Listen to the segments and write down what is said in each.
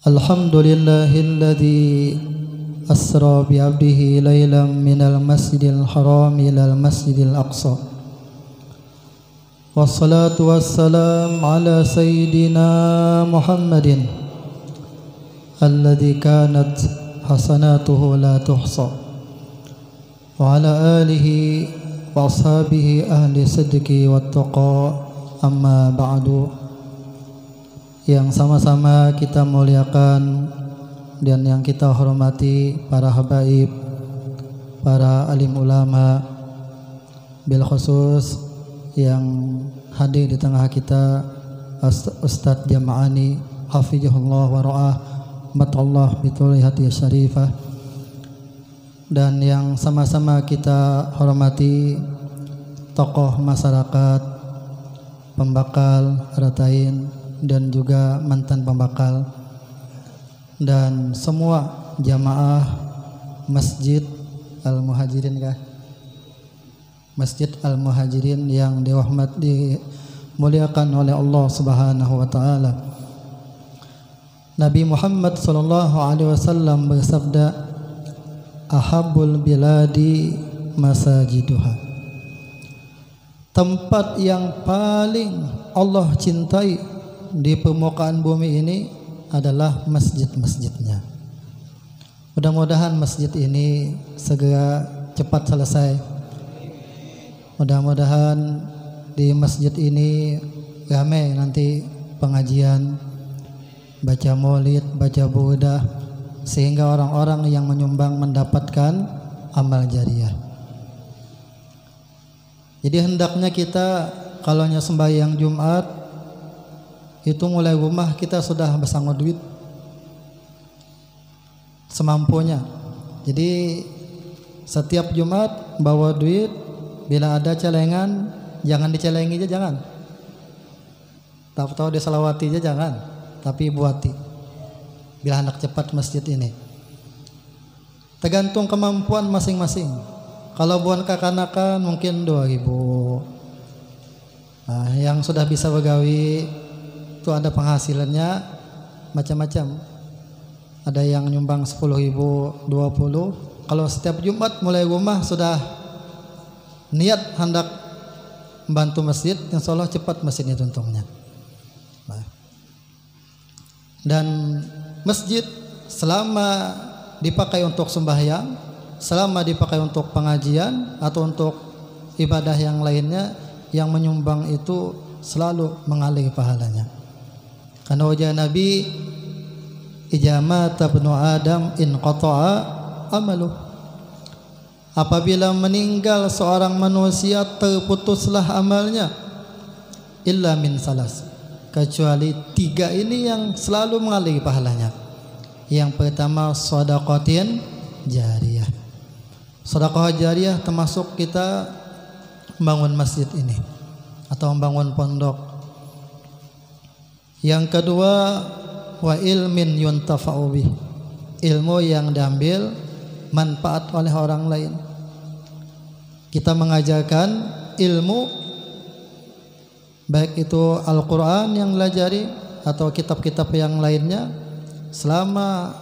Alhamdulillahilladzi asra bi 'abdihi lailan minal masjidil haram ilal masjidil aqsa. Wassalatu wassalam ala sayyidina Muhammadin alladzi kanat hasanatuhu la tuhsa. Wa ala alihi wa ashabihi ahli sidqi wattaqa, amma ba'du. Yang sama-sama kita muliakan dan yang kita hormati para habaib, para alim ulama, bil khusus yang hadir di tengah kita, Ustadz Jama'ani hafizahullah wa ra'ah, matullah bitulihati syarifah, dan yang sama-sama kita hormati tokoh masyarakat, pembakal, ratain, dan juga mantan pembakal, dan semua jamaah Masjid Al-Muhajirin Masjid Al-Muhajirin yang dimuliakan oleh Allah Subhanahu wa taala. Nabi Muhammad sallallahu alaihi wasallam bersabda, ahabbul biladi masajiduha. Tempat yang paling Allah cintai di permukaan bumi ini adalah masjid-masjidnya. Mudah-mudahan masjid ini segera cepat selesai. Mudah-mudahan di masjid ini ramai nanti pengajian, baca maulid, baca burdah, sehingga orang-orang yang menyumbang mendapatkan amal jariah. Jadi hendaknya kita kalau sembahyang Jumat itu mulai rumah kita sudah bersama duit semampunya. Jadi setiap Jumat bawa duit, bila ada celengan jangan dicelengi aja, jangan. Tahu disalawati aja jangan, tapi buati. Bila hendak cepat masjid ini. Tergantung kemampuan masing-masing. Kalau buat kakanakan mungkin 2.000. Nah, yang sudah bisa begawi itu ada penghasilannya macam-macam. Ada yang nyumbang 10.000, 20. Kalau setiap Jumat mulai rumah sudah niat hendak membantu masjid, insyaallah cepat masjidnya tuntungnya. Nah. Dan masjid selama dipakai untuk sembahyang, selama dipakai untuk pengajian atau untuk ibadah yang lainnya, yang menyumbang itu selalu mengalir pahalanya. Karena wajah Nabi, ijamata ibnu Adam in qata'a amaluh. Apabila meninggal seorang manusia, terputuslah amalnya, illa min salas, kecuali 3 ini yang selalu mengalir pahalanya. Yang pertama, shadaqatin jariyah. Sedekah jariyah termasuk kita membangun masjid ini atau membangun pondok. Yang kedua, wa ilmin yuntafa'u bih, ilmu yang diambil manfaat oleh orang lain. Kita mengajarkan ilmu, baik itu Al-Quran yang belajari atau kitab-kitab yang lainnya, selama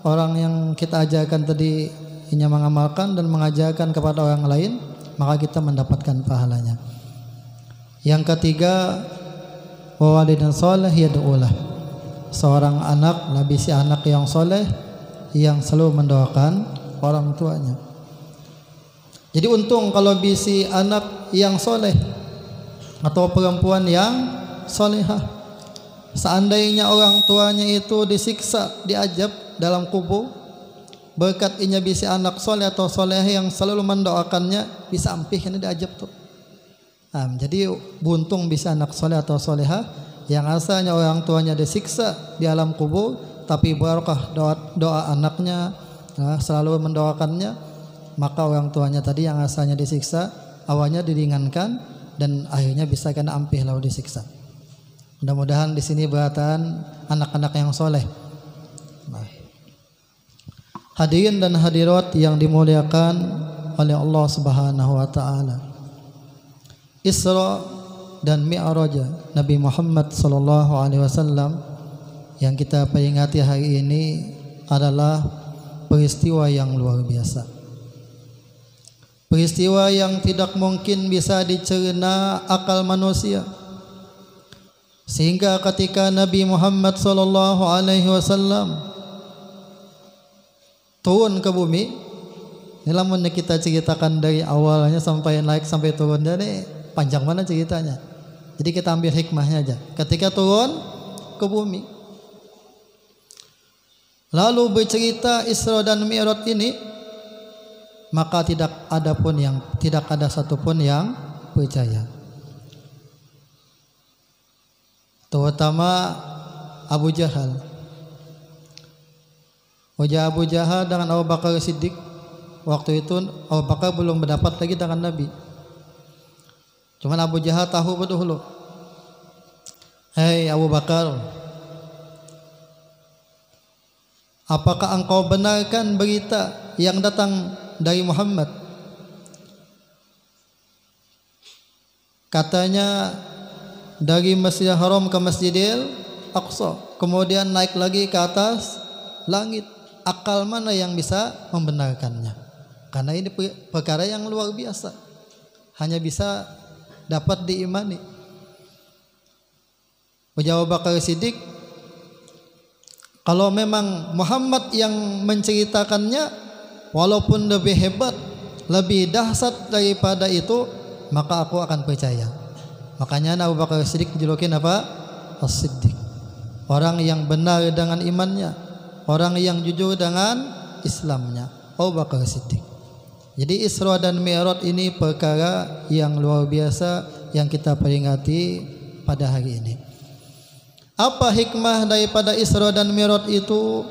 orang yang kita ajarkan tadi ini mengamalkan dan mengajarkan kepada orang lain, maka kita mendapatkan pahalanya. Yang ketiga, walidan soleh yad'ulah, seorang anak, si anak yang soleh yang selalu mendoakan orang tuanya. Jadi untung kalau bisi anak yang soleh atau perempuan yang solehah. Seandainya orang tuanya itu disiksa, diajab dalam kubur, berkat inya bisi anak soleh atau soleh yang selalu mendoakannya, bisa ampih ini diajab tuh. Nah, jadi buntung bisa anak soleh atau soleha yang asalnya orang tuanya disiksa di alam kubur, tapi barakah doa anaknya, selalu mendoakannya, maka orang tuanya tadi yang asalnya disiksa awalnya diringankan dan akhirnya bisa kena ampih lalu disiksa. Mudah-mudahan di sini beratan anak-anak yang soleh. Nah. Hadirin dan hadirat yang dimuliakan oleh Allah Subhanahu wa taala. Isra dan Mi'raj Nabi Muhammad sallallahu alaihi wasallam yang kita peringati hari ini adalah peristiwa yang luar biasa. Peristiwa yang tidak mungkin bisa dicerna akal manusia. Sehingga ketika Nabi Muhammad sallallahu alaihi wasallam turun ke bumi, ini kita ceritakan dari awalnya sampai naik sampai turun, jadi panjang mana ceritanya. Jadi kita ambil hikmahnya aja. Ketika turun ke bumi, lalu bercerita Isra dan Mi'raj ini, maka tidak ada satupun yang percaya. Terutama Abu Jahal. Wajah Abu Jahal dengan Abu Bakar Siddiq. Waktu itu Abu Bakar belum mendapat lagi dengan Nabi. Cuman Abu Jahal tahu betul. Hei Abu Bakar, apakah engkau benarkan berita yang datang dari Muhammad? Katanya dari Masjidil Haram ke Masjidil Aqsa, kemudian naik lagi ke atas langit. Akal mana yang bisa membenarkannya? Karena ini perkara yang luar biasa, hanya bisa dapat diimani. Abu Bakar Siddiq, kalau memang Muhammad yang menceritakannya, walaupun lebih hebat, lebih dahsyat daripada itu, maka aku akan percaya. Makanya Abu Bakar Siddiq dijulukin apa? As-Siddiq. Orang yang benar dengan imannya, orang yang jujur dengan Islamnya. Abu Bakar Siddiq. Jadi Isra dan Mi'raj ini perkara yang luar biasa yang kita peringati pada hari ini. Apa hikmah daripada Isra dan Mi'raj itu?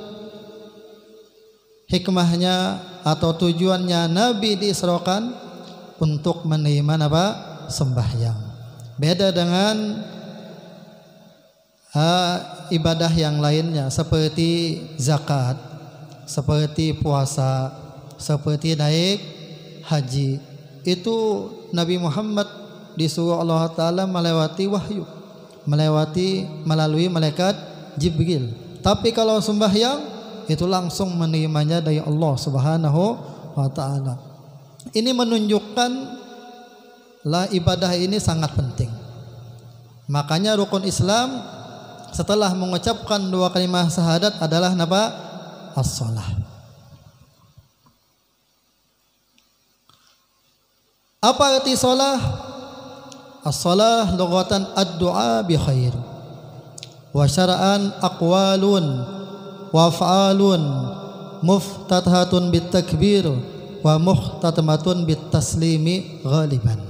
Hikmahnya atau tujuannya Nabi diisrakan untuk menerima apa? Sembahyang. Beda dengan ibadah yang lainnya seperti zakat, seperti puasa, seperti naik haji. Itu Nabi Muhammad disuruh Allah Ta'ala melewati wahyu, melalui malaikat Jibril. Tapi kalau sembahyang itu langsung menerimanya dari Allah Subhanahu wa Ta'ala. Ini menunjukkan lah ibadah ini sangat penting. Makanya rukun Islam setelah mengucapkan 2 kalimat syahadat adalah apa? As-shalah. Apa arti shalah? As-shalah lughatan ad-du'a bi khair. Wa syara'an aqwalun wa af'alun muftatahatun bit takbir wa muhtatamatun bit taslimi ghaliban.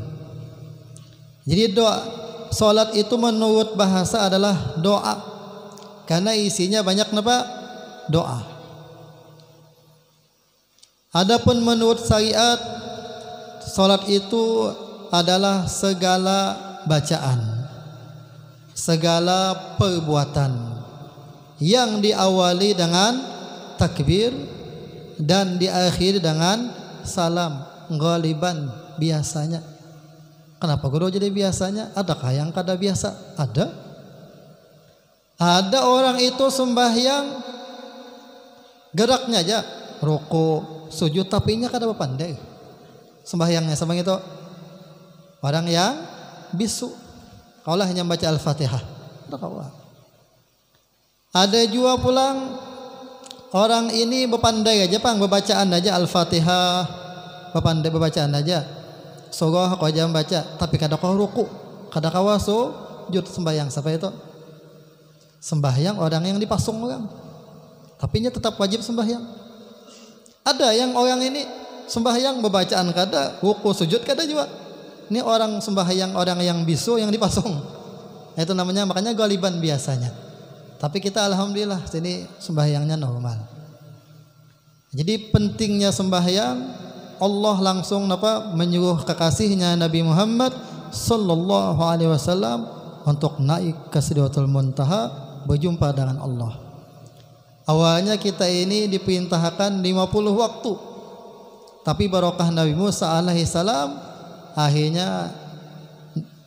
Jadi doa salat itu menurut bahasa adalah doa, karena isinya banyak apa? Doa. Adapun menurut syariat, salat itu adalah segala bacaan, segala perbuatan yang diawali dengan takbir dan diakhiri dengan salam, ghaliban, biasanya. Kenapa guru jadi biasanya? Adakah yang kada biasa? Ada. Ada orang itu sembahyang geraknya aja, ruku, sujud, tapi nya kada pandai sembahyangnya. Sama itu orang yang bisu, kaulah hanya baca Al-Fatihah. Ada juga pulang orang ini berpandai aja pang bacaan aja Al-Fatihah, berpandai bacaan aja. Surah kau jam baca, tapi kada kau ruku, kada kau sujud. Sembahyang siapa itu? Sembahyang orang yang dipasung orang, tapi nya tetap wajib sembahyang. Ada yang orang ini sembahyang bacaan kada, ruku sujud kada juga. Ini orang sembahyang orang yang bisu yang dipasung. Itu namanya, makanya ghaliban biasanya. Tapi kita alhamdulillah sini sembahyangnya normal. Jadi pentingnya sembahyang, Allah langsung menyuruh kekasihnya Nabi Muhammad sallallahu alaihi wasallam untuk naik ke Sidratul Muntaha berjumpa dengan Allah. Awalnya kita ini diperintahkan 50 waktu, tapi barokah Nabi Musa alaihi salam, akhirnya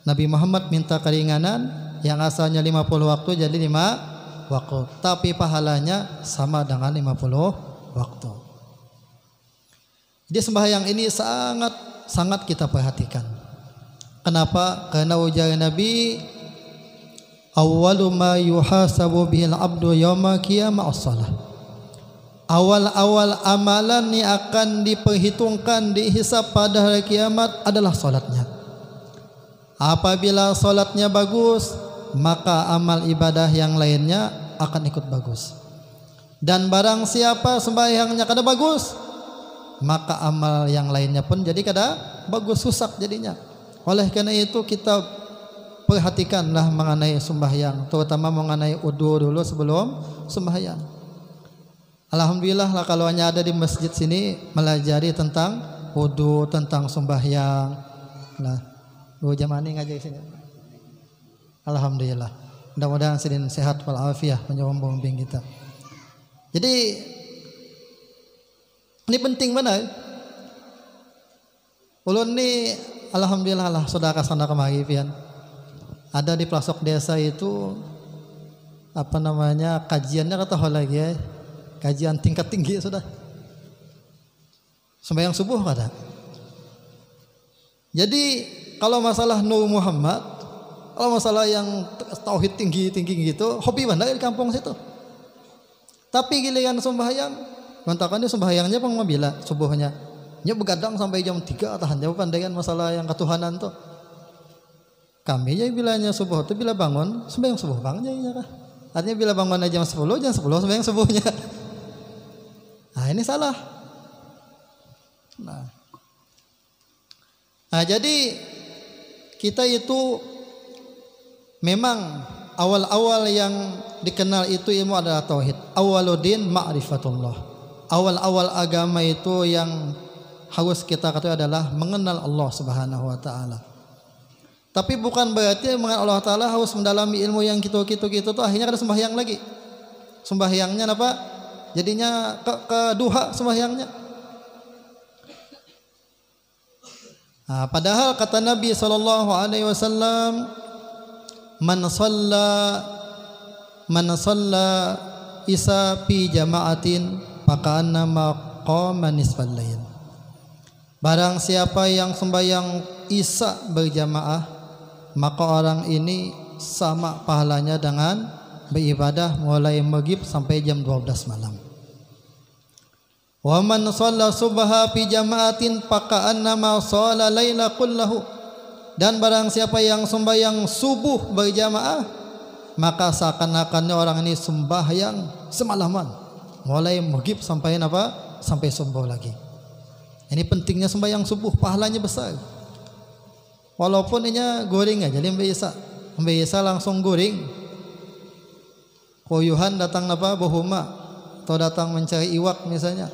Nabi Muhammad minta keringanan, yang asalnya 50 waktu jadi 15 waktu, tapi pahalanya sama dengan 50 waktu. Jadi sembahyang ini sangat kita perhatikan. Kenapa? Karena ujar Nabi, awwalu ma yuhasabu bihil abdu yauma qiyamah as-shalah. Awal-awal amalan yang akan diperhitungkan, dihisab pada hari kiamat adalah salatnya. Apabila salatnya bagus, maka amal ibadah yang lainnya akan ikut bagus. Dan barang siapa sembahyangnya kada bagus, maka amal yang lainnya pun jadi kada bagus, rusak jadinya. Oleh karena itu kita perhatikanlah mengenai sembahyang, terutama mengenai wudu dulu sebelum sembahyang. Alhamdulillah lah kalau hanya ada di masjid sini melajari tentang wudu, tentang sembahyang. Nah, dua jam ini ngajar sini. Alhamdulillah. Mudah-mudahan sedin sehat walafiat penyambung kita. Jadi ini penting benar. Ulun ni alhamdulillah lah saudara sana kemari pian. Ada di pelosok desa itu apa namanya kajiannya kata lagi ya. Kajian tingkat tinggi sudah. Sembahyang subuh kada. Jadi kalau masalah Nur Muhammad, kalau masalah yang tauhid tinggi-tinggi gitu, hobi mana di kampung situ. Tapi giliran sembahyang, mantakannya sembahyangnya pengmabila subuhnya. Nya begadang sampai jam 3 tahan jauh pandangan masalah yang ketuhanan tuh. Kami ya bilanya subuh itu bila bangun sembahyang subuh bangunnya ya. Artinya bila bangun jam 10 sembahyang subuhnya. Nah ini salah. Nah jadi kita itu memang awal-awal yang dikenal itu ilmu adalah tauhid. Awwaluddin ma'rifatullah. Awal-awal agama itu yang harus kita ketahui adalah mengenal Allah Subhanahu wa taala. Tapi bukan berarti mengenal Allah taala harus mendalami ilmu yang gitu tuh akhirnya ada sembahyang lagi. Sembahyangnya apa? Jadinya ke duha sembahyangnya. Nah, padahal kata Nabi sallallahu alaihi wasallam, man shalla isa fi jama'atin faqannama qama nisfal lail. Barang siapa yang sembahyang isya berjamaah, maka orang ini sama pahalanya dengan beribadah mulai maghrib sampai jam 12 malam. Wa man shalla subha fi jama'atin faqannama shalla laila kullahu. Dan barang siapa yang sembahyang subuh berjamaah, maka seakan-akannya orang ini sembahyang semalaman mulai maghrib sampai apa? Sampai subuh lagi. Ini pentingnya sembahyang subuh, pahalanya besar. Walaupun ini goreng aja, biasa langsung goreng. Koyuhan datang apa? Bohuma atau datang mencari iwak misalnya.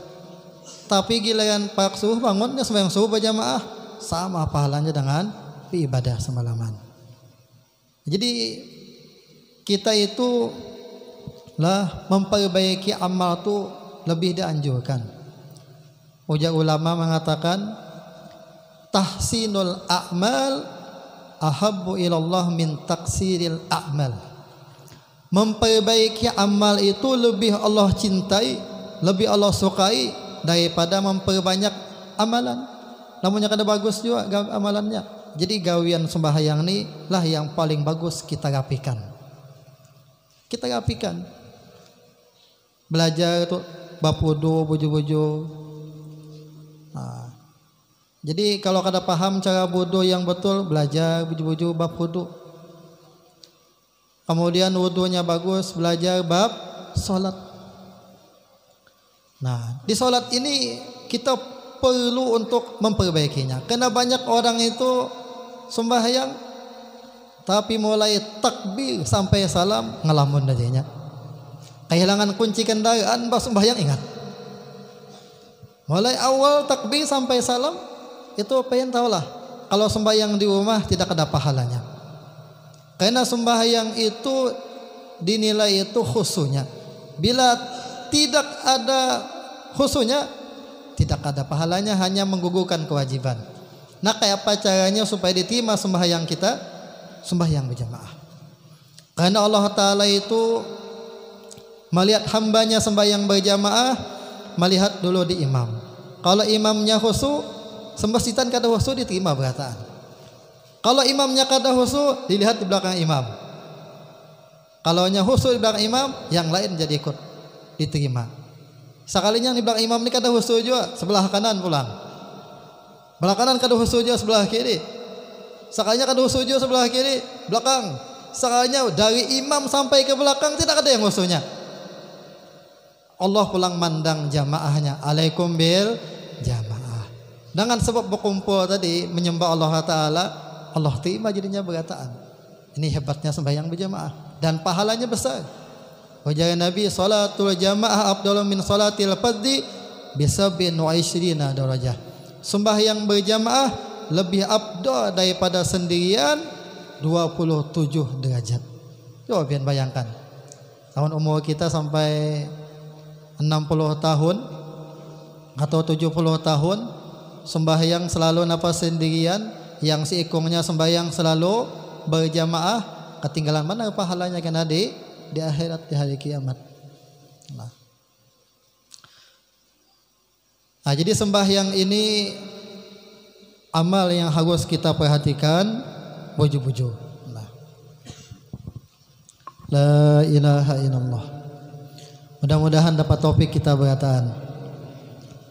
Tapi giliran pak subuh bangunnya sembahyang subuh berjamaah, sama pahalanya dengan ibadah semalaman. Jadi kita itu lah memperbaiki amal tu lebih dianjurkan. Ujar ulama mengatakan tahsinul a'mal ahabbu ilallah min taksiril a'mal. Memperbaiki amal itu lebih Allah cintai, lebih Allah sukai daripada memperbanyak amalan. Namunnya kada bagus juga amalannya. Jadi gawian sembahyang ni lah yang paling bagus kita rapikan. Kita rapikan. Belajar tu bab wudu, buju-buju. Nah, jadi kalau kada paham cara wudu yang betul, belajar buju-buju bab wudu. Kemudian wudunya bagus, belajar bab salat. Nah, di salat ini kita perlu untuk memperbaikinya. Karena banyak orang itu sembahyang tapi mulai takbir sampai salam ngelamun darinya. Kehilangan kunci kendaraan pas sembahyang ingat. Mulai awal takbir sampai salam itu pengen tahulah. Kalau sembahyang di rumah tidak ada pahalanya. Karena sembahyang itu dinilai itu khusyuknya. Bila tidak ada khusyuknya, tidak ada pahalanya, hanya menggugurkan kewajiban. Nah, kayak apa caranya supaya diterima sembahyang kita? Sembahyang berjamaah. Karena Allah Ta'ala itu Melihat hambanya sembahyang berjamaah, melihat dulu di imam. Kalau imamnya khusyuk, semestitan kada khusyuk diterima berataan. Kalau imamnya kada khusyuk, dilihat di belakang imam. Kalau nya khusyuk di belakang imam, yang lain jadi ikut diterima. Sekalinya di belakang imam ini kada khusyuk juga, sebelah kanan pulang. Belah kanan kada khusyuk juga, sebelah kiri. Sekalinya kada khusyuk juga, sebelah kiri, belakang. Sekalinya dari imam sampai ke belakang tidak ada yang khusyuknya. Allah pulang mandang jamaahnya, alaikum bil jamaah. Dengan sebab berkumpul tadi menyembah Allah Ta'ala, Allah terima jadinya berataan. Ini hebatnya sembahyang berjamaah dan pahalanya besar. Wajah Nabi, salatul jamaah afdalu min salatil fardhi bisabin wa isyrina darajah. Sembahyang berjamaah lebih afdal daripada sendirian 27 derajat. Coba pian bayangkan. Tahun umur kita sampai 60 tahun atau 70 tahun sembahyang selalu napa sendirian, yang si ikungnya sembahyang selalu berjamaah, ketinggalan mana pahalanya kan di akhirat, di hari kiamat. Nah, jadi sembahyang ini amal yang harus kita perhatikan buju-buju. La ilaha illallah. Mudah-mudahan dapat taufik kita berataan.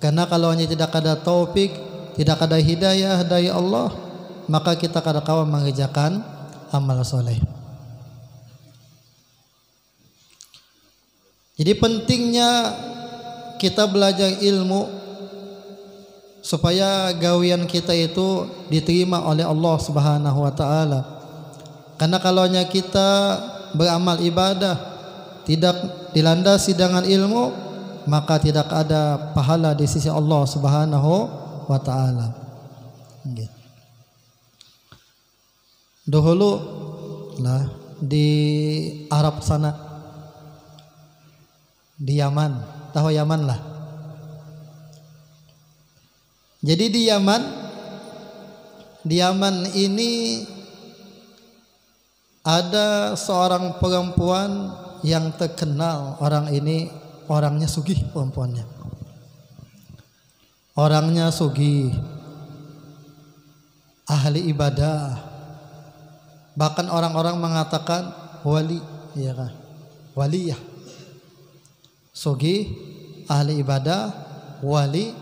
Karena kalau hanya tidak ada taufik, tidak ada hidayah dari Allah, maka kita kada kawan mengerjakan amal soleh. Jadi pentingnya kita belajar ilmu supaya gawian kita itu diterima oleh Allah Subhanahu wa taala. Karena kalau hanya kita beramal ibadah tidak dilandasi dengan ilmu, maka tidak ada pahala di sisi Allah Subhanahu wa taala. Dahulu lah di Arab sana, di Yaman, tahu Yaman lah. Jadi di Yaman ini ada seorang perempuan yang terkenal. Orang ini orangnya sugih, perempuannya. Orangnya sugih, ahli ibadah. Bahkan orang-orang mengatakan wali, ya kan? Waliyah. Sugih, ahli ibadah, wali,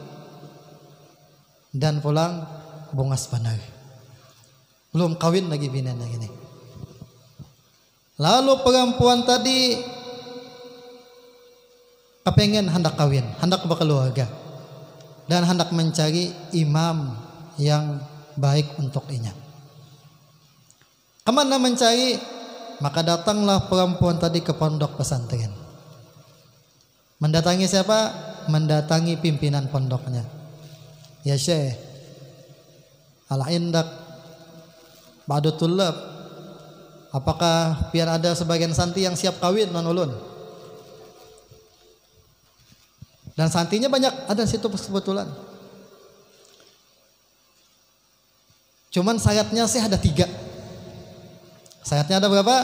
dan pulang bungas benar. Belum kawin lagi binanya gini. Lalu perempuan tadi kepengen hendak kawin, hendak berkeluarga, dan hendak mencari imam yang baik untuk inya. Kemana mencari? Maka datanglah perempuan tadi ke pondok pesantren. Mendatangi siapa? Mendatangi pimpinan pondoknya. Ya Syekh, ala indak ba'du tullab, apakah biar ada sebagian santri yang siap kawin non ulun? Dan santrinya banyak ada situ kebetulan. Cuman syaratnya sih ada 3. Syaratnya ada berapa?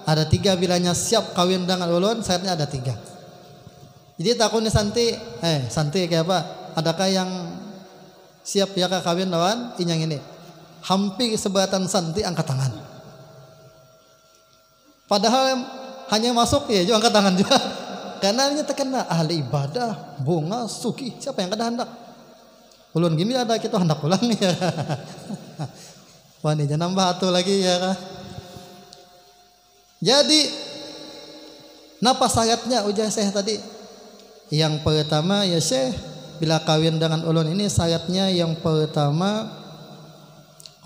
Ada 3. Bilanya siap kawin dengan ulun, syaratnya ada 3. Jadi takutnya santri, santri kayak apa? Adakah yang siap ya kawin lawan inyang ini? Hampir seberatan santri angkat tangan. Padahal hanya masuk ya juga angkat tangan juga. Karena ini terkena ahli ibadah, bunga, suki. Siapa yang kada hendak? Ulun gini ada kita hendak pulang ya. Wah ini jangan nambah atu lagi ya kan. Jadi napa syaratnya ujar Syekh tadi? Yang pertama ya Syekh, bila kawin dengan ulun ini syaratnya yang pertama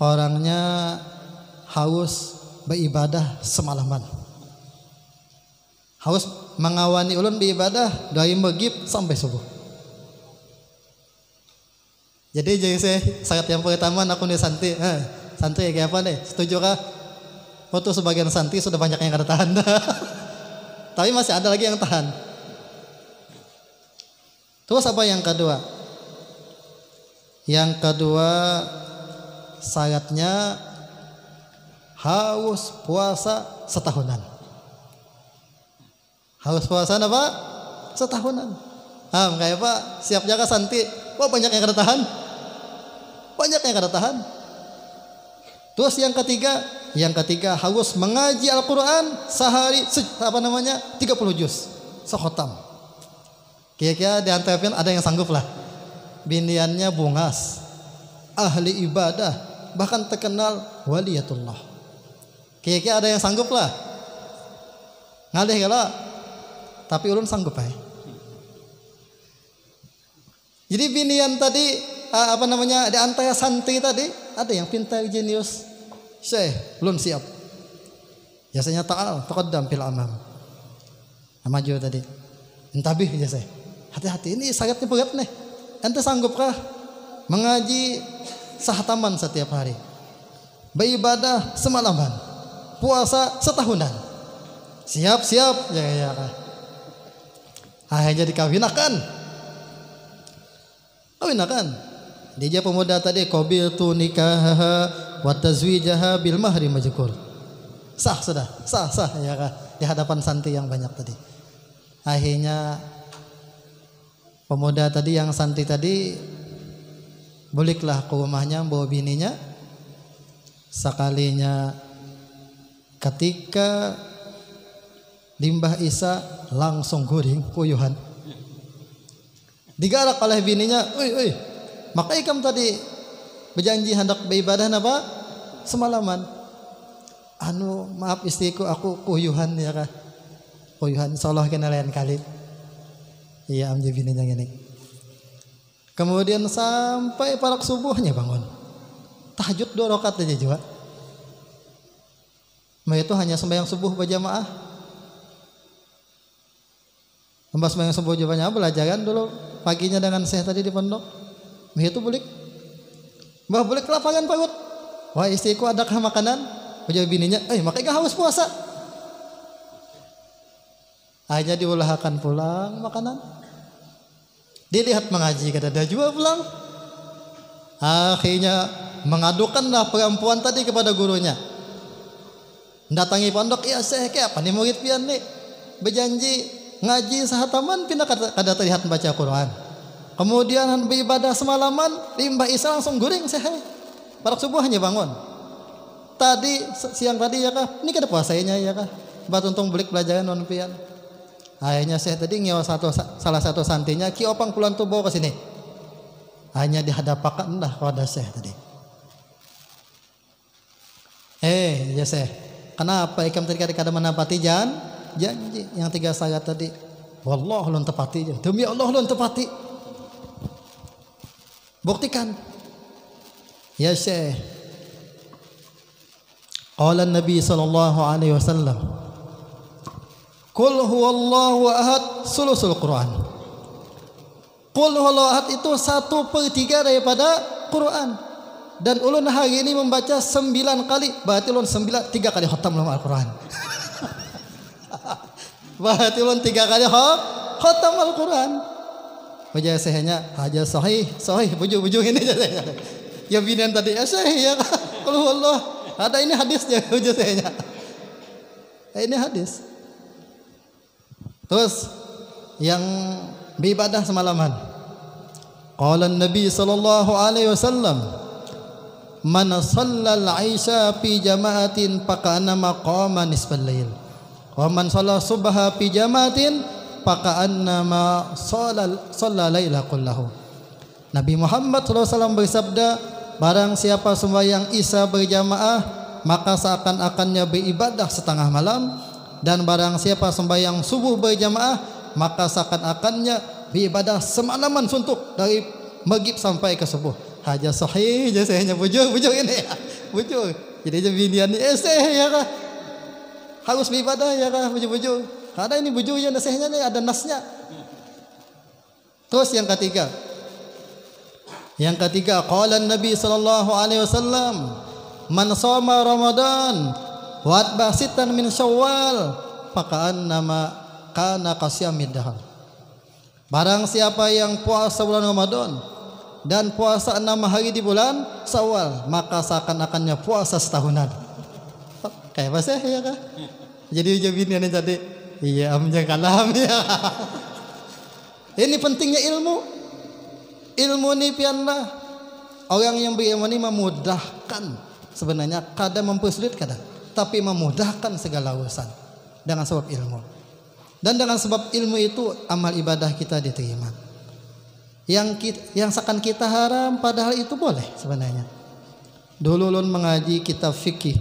orangnya harus beribadah semalaman. Harus mengawani ulun beribadah dari maghrib sampai subuh. Jadi saya syarat yang pertama aku nih santri. Santri kayak apa nih? Setuju kah? Waktu sebagian santri sudah banyak yang kada tahan. Tapi masih ada lagi yang tahan. Terus apa yang kedua? Yang kedua syaratnya harus puasa setahunan. Haus puasa apa? Setahunan. Kayak Pak siap jaga santi. Wah banyak yang kada tahan. Banyak yang kada tahan. Terus yang ketiga harus mengaji Al-Quran sehari 30 juz sekhotam. Kira-kira di antara ada yang sanggup lah. Biniannya bungas, ahli ibadah, bahkan terkenal waliyatullah. Kira-kira ada yang sanggup lah. Ngalih kalau tapi ulun sanggup aja. Jadi binian tadi di antara santri tadi ada yang pintar jenius. Syekh, ulun siap. Biasanya ta'al taqaddam fil amam. Maju tadi. Entabih ya Syekh. Hati-hati ini sangatnya berat nih. Ente sanggupkah mengaji sahataman setiap hari? Beribadah semalaman. Puasa setahunan. Siap. Ya. Akhirnya dikawinakan. Dia pemuda tadi qabiltu nikahaha wa tazwijaha bil mahri majkur. Sah ya kah? Di hadapan santri yang banyak tadi. Akhirnya pemuda tadi yang santri tadi baliklah ke rumahnya bawa bininya. Sekalinya ketika limbah Isa langsung guring kuyuhan. Digarak oleh bininya, "Oi, maka ikam tadi berjanji hendak beribadah apa? Semalaman. Maaf istriku, aku kuyuhan ya kah? Kuyuhan, insyaallah kena lain kali." Iya, ambil bininya gini. Kemudian sampai parak subuhnya bangun. Tahajud 2 rakaat aja juga. Itu hanya sembahyang subuh berjamaah. Membahas sembahyang subuh berjamaah belajaran dulu paginya dengan Syekh tadi di pondok. Itu bulik. Mbah bulik lapangan parut. Wah istriku adakah makanan? Ujar bininya, makanya haus puasa. Akhirnya diulahkan pulang makanan. Dilihat mengaji kata dah juga pulang. Akhirnya mengadukanlah perempuan tadi kepada gurunya. Datangi pondok, ya Syekh kayak apa nih murid pian nih? Berjanji ngaji sahataman pindah kada terlihat baca Quran. Kemudian beribadah semalaman, limbah Isa langsung guring Syekh. Parak subuh hanya bangun. Tadi siang tadi ya kah? Ini kada puasanya ya kah? Batuntung belik pelajaran non pian. Akhirnya Syekh tadi ngewa salah satu santrinya, "Ki opang pulang tuh bawa ke sini." Hanya dihadapakan dah kepada Syekh tadi. Ya Syekh, kenapa ikam tadi kada menepati janji yang 3 syarat tadi? Wallah ulun tepati. Demi Allah ulun tepati. Buktikan. Ya Syekh. Qala Nabi sallallahu alaihi wasallam, "Qul huwallahu ahad sulusul Quran." Qul huwallahu ahad itu 1/3 daripada Quran. Dan ulun hari ini membaca 9 kali, berarti ulun 3 kali khatam Al-Quran. Berarti ulun 3 kali khatam Al-Quran. Wajah sehnya haja sahih bujuk ini saja. Ya binian tadi sahih ya. Kalau Allah ada ini hadisnya wajah sehnya. Ini hadis. Terus yang beribadah semalaman. Qala Nabi sallallahu alaihi wasallam, "Man shallal 'isha fi jama'atin faqa'annama qama nisfal lail. Wa man shalla subha fi jama'atin faqa'annama shalla laila kullahu." Nabi Muhammad SAW bersabda, barang siapa sembahyang Isya berjamaah maka seakan-akannya beribadah setengah malam, dan barang siapa sembahyang subuh berjamaah maka seakan-akannya beribadah semalaman suntuk dari maghrib sampai ke subuh. Haja sahih je sehnya bujur ini ya. Bujur. Jadi je binian ni ya kah? Harus beribadah ya kah bujur. Ada ini bujurnya nasihnya ni ada nasnya. Terus yang ketiga qala Nabi sallallahu alaihi wasallam, "Man shoma Ramadan wa atba sittan min Syawal faqa'annama kana qasyamid dahr." Barang siapa yang puasa bulan Ramadan dan puasa 6 hari di bulan Syawal, maka seakan-akannya puasa setahunan. Kayak apa sih ya kah? Jadi jawabin ini tadi Iya amnya kalam ya. Ini pentingnya ilmu. Ilmu ini pianlah orang yang berilmu ini memudahkan sebenarnya, kadang mempersulit kadang, tapi memudahkan segala urusan dengan sebab ilmu. Dan dengan sebab ilmu itu amal ibadah kita diterima. Yang seakan kita haram padahal itu boleh sebenarnya. Dulu ulun mengaji kitab fikih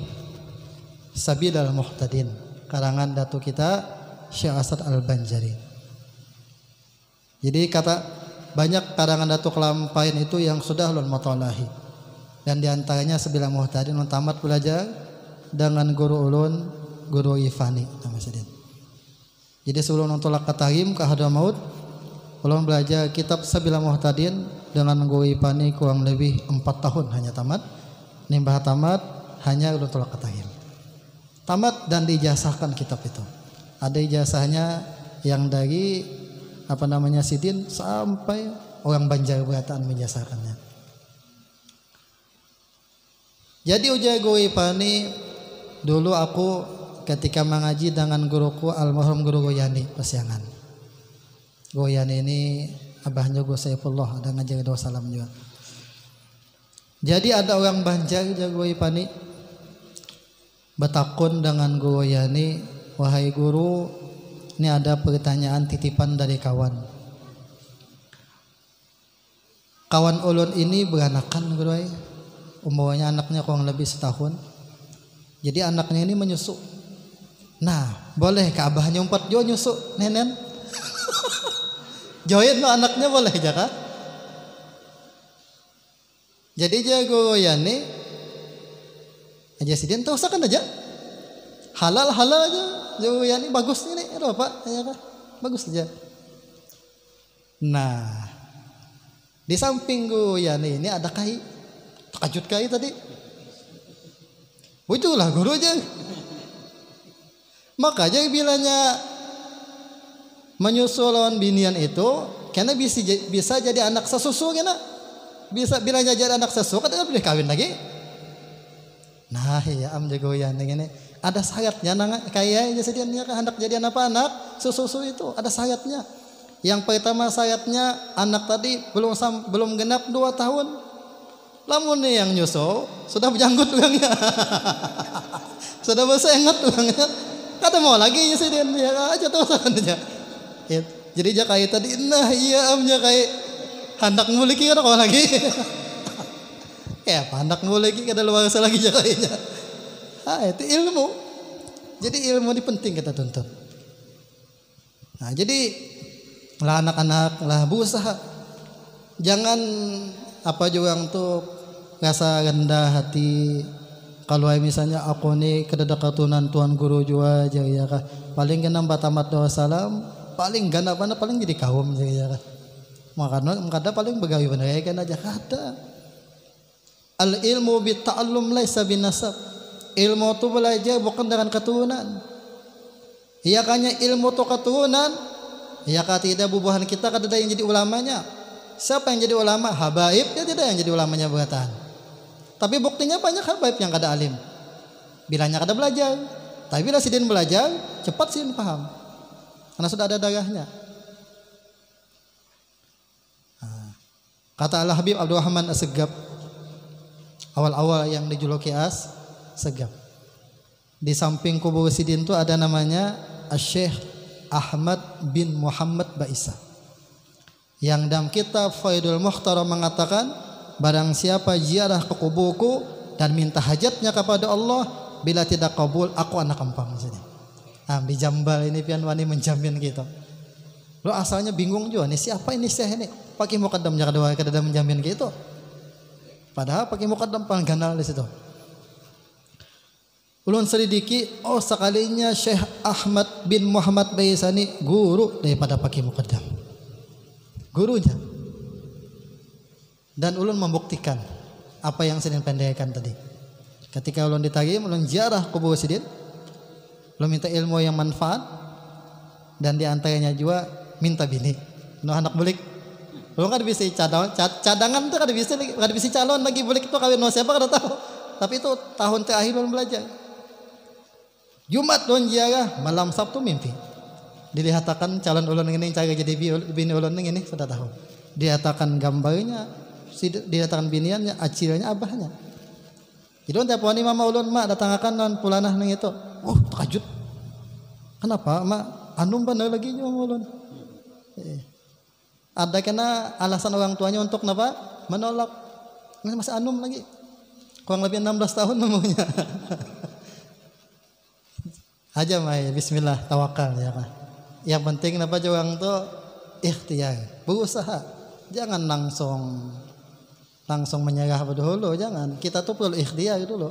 Sabilal Muhtadin karangan datu kita Syekh Asad Al-Banjari. Jadi kata banyak karangan datu kelampain itu yang sudah ulun mutalahi. Dan diantaranya Sabilal Muhtadin ulun tamat belajar dengan guru ulun, guru Ifani nama sedin. Jadi sebelum nonton Katarim ke Hadramaut, ulun belajar kitab Sabilal Muhtadin dengan guru Ifani kurang lebih 4 tahun hanya tamat. Nimbah tamat hanya ulun tolak Katarim. Tamat dan diijazahkan kitab itu. Ada ijazahnya yang dari Sidin sampai orang Banjarbataan menjazahkannya. Jadi ujar guru Ipani, dulu aku ketika mengaji dengan guruku almarhum guru Goyani Persiangan. Goyani ini abahnya Guru Saifullah, ada ngajar doa salam juga. Jadi ada orang Banjar jago Ipani bertakun dengan guru Yani, wahai guru, ini ada pertanyaan titipan dari kawan. Kawan ulun ini beranakan guru, umurnya anaknya kurang lebih setahun. Jadi anaknya ini menyusu. Nah, boleh ke abahnya 4 jo nyusu nenen? Join lo anaknya boleh jaka? Jadi jago Yani aja sidin tuh usahakan aja halal aja jago Yani bagus ini ada apa ya kan bagus aja. Nah di samping go Yani ini ada kai terkejut kai tadi itulah guru aja makanya bilanya menyusul lawan binian itu karena bisa jadi anak sesusu kena. Bisa bilanya jadi anak sesuatu kan boleh kawin lagi. Nah ya jago yang ini ada syaratnya kayaknya sedianya hendak jadi anak susu itu ada syaratnya. Yang pertama syaratnya anak tadi belum genap 2 tahun. Lamun nih yang nyusu sudah berjanggut orangnya. Sudah bersengat orangnya. Kata mau lagi sedianya aja tuh saja. Jadi dia kayak tadi nah iya kayak hendak muliki kan kalau lagi ya hendak muliki kada luar lagi kayaknya itu ilmu. Jadi ilmu ini penting kita tuntut. Nah jadi lah anak-anak lah berusaha jangan apa juga untuk rasa rendah hati kalau misalnya aku nih kedadak ketunan tuan guru juga aja ya kah paling kena tamat doa salam paling ganap paling jadi kaum ya kah makanya paling begawi benar kan aja kata al ilmu bi ta'allum laisa bin nasab. Ilmu itu belajar bukan dengan keturunan. Iya kanya ilmu itu keturunan. Iya kata tidak bubuhan kita kada ada yang jadi ulamanya. Siapa yang jadi ulama? Habaib dia tidak yang jadi ulamanya buatan. Tapi buktinya banyak habaib yang kada alim. Bilanya kada belajar. Tapi bila sidin belajar cepat sidin paham. Karena sudah ada darahnya. Kata Al-Habib Abdul Rahman As-Segaf awal-awal yang dijuluki As-Segaf. Di samping kubur sidin itu ada namanya Syekh Ahmad bin Muhammad Baisa. Yang dalam kitab Faidul Mukhtar mengatakan barang siapa ziarah ke kuburku dan minta hajatnya kepada Allah bila tidak kabul aku anak kampung sini. Di Jambal ini pian wani menjamin gitu. Lo asalnya bingung juga nih siapa ini Syekh ini? Pakai mukaddamnya kada menjamin gitu. Padahal pakai mukaddam paling ganal di situ. Ulun selidiki, oh sekalinya Syekh Ahmad bin Muhammad Baisani guru daripada pakai mukaddam. Gurunya. Dan ulun membuktikan apa yang sidin pendekkan tadi. Ketika ulun ditagih, ulun ziarah kubur sidin, ulun minta ilmu yang manfaat dan diantaranya juga minta bini. No anak bulik. Belum kan bisa cadangan tuh kada bisa calon lagi bulik itu kawin no siapa kada tahu. Tapi itu tahun terakhir ulun belajar. Jumat don jaga malam Sabtu mimpi. Dilihatkan calon ulun ini cara jadi bini ulun ini sudah tahu. Dilihatkan gambarnya, dilihatkan biniannya, acilnya, abahnya. Jadi tiap wani mama ulun mak datangkan non pulanah nang itu. Oh takjub. Kenapa mak? Anum bener lagi mama ulun. Ada kena alasan orang tuanya untuk napa? Menolak. Ini masih anum lagi. Kurang lebih 16 tahun umurnya. Aja mai bismillah tawakal ya kan. Yang penting napa orang tuh ikhtiar, berusaha. Jangan langsung menyerah dulu, jangan. Kita tuh perlu ikhtiar dulu.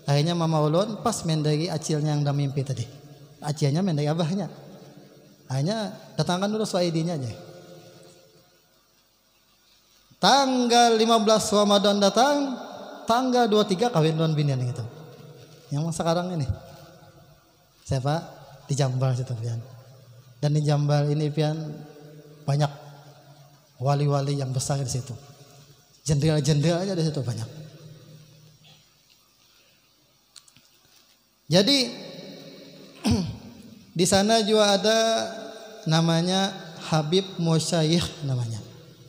Akhirnya mama ulun pas mendari acilnya yang dah mimpi tadi. Acilnya mendari abahnya. Akhirnya datangkan dulu suaidinya aja. Tanggal 15 Ramadan datang, tanggal 23 kawin don binian gitu. Yang sekarang ini. Siapa? Di Jambal situ pian. Dan di Jambal ini pian banyak wali-wali yang besar di situ. Jenderal-jenderal aja di situ banyak. Jadi di sana juga ada namanya Habib Musyayikh namanya.